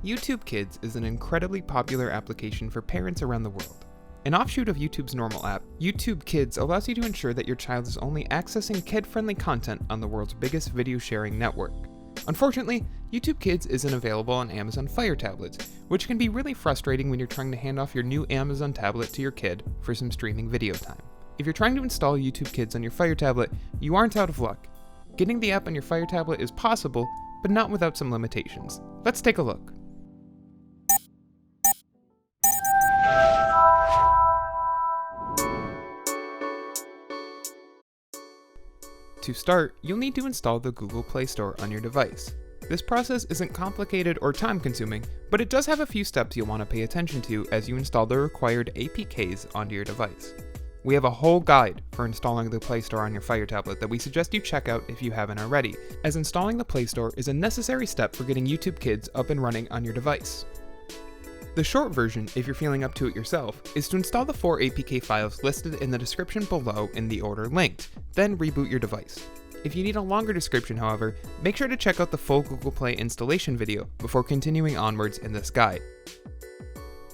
YouTube Kids is an incredibly popular application for parents around the world. An offshoot of YouTube's normal app, YouTube Kids allows you to ensure that your child is only accessing kid-friendly content on the world's biggest video sharing network. Unfortunately, YouTube Kids isn't available on Amazon Fire tablets, which can be really frustrating when you're trying to hand off your new Amazon tablet to your kid for some streaming video time. If you're trying to install YouTube Kids on your Fire tablet, you aren't out of luck. Getting the app on your Fire tablet is possible, but not without some limitations. Let's take a look. To start, you'll need to install the Google Play Store on your device. This process isn't complicated or time-consuming, but it does have a few steps you'll want to pay attention to as you install the required APKs onto your device. We have a whole guide for installing the Play Store on your Fire tablet that we suggest you check out if you haven't already, as installing the Play Store is a necessary step for getting YouTube Kids up and running on your device. The short version, if you're feeling up to it yourself, is to install the 4 APK files listed in the description below in the order linked, then reboot your device. If you need a longer description, however, make sure to check out the full Google Play installation video before continuing onwards in this guide.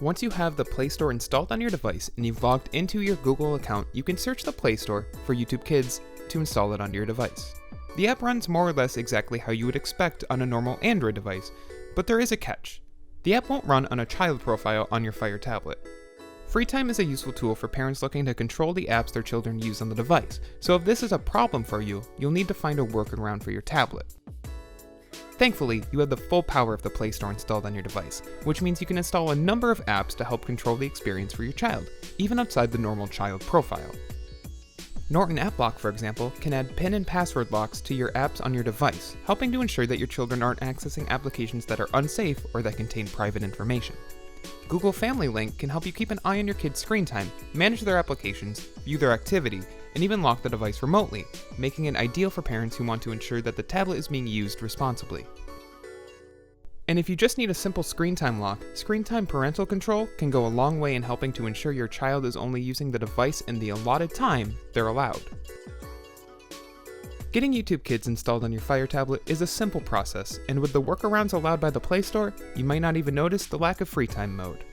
Once you have the Play Store installed on your device and you've logged into your Google account, you can search the Play Store for YouTube Kids to install it onto your device. The app runs more or less exactly how you would expect on a normal Android device, but there is a catch. The app won't run on a child profile on your Fire tablet. FreeTime is a useful tool for parents looking to control the apps their children use on the device, so if this is a problem for you, you'll need to find a workaround for your tablet. Thankfully, you have the full power of the Play Store installed on your device, which means you can install a number of apps to help control the experience for your child, even outside the normal child profile. Norton App Lock, for example, can add PIN and password locks to your apps on your device, helping to ensure that your children aren't accessing applications that are unsafe or that contain private information. Google Family Link can help you keep an eye on your kids' screen time, manage their applications, view their activity, and even lock the device remotely, making it ideal for parents who want to ensure that the tablet is being used responsibly. And if you just need a simple screen time lock, Screen Time Parental Control can go a long way in helping to ensure your child is only using the device in the allotted time they're allowed. Getting YouTube Kids installed on your Fire tablet is a simple process, and with the workarounds allowed by the Play Store, you might not even notice the lack of free time mode.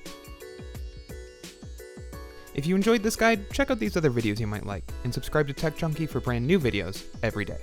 If you enjoyed this guide, check out these other videos you might like, and subscribe to Tech Junkie for brand new videos every day.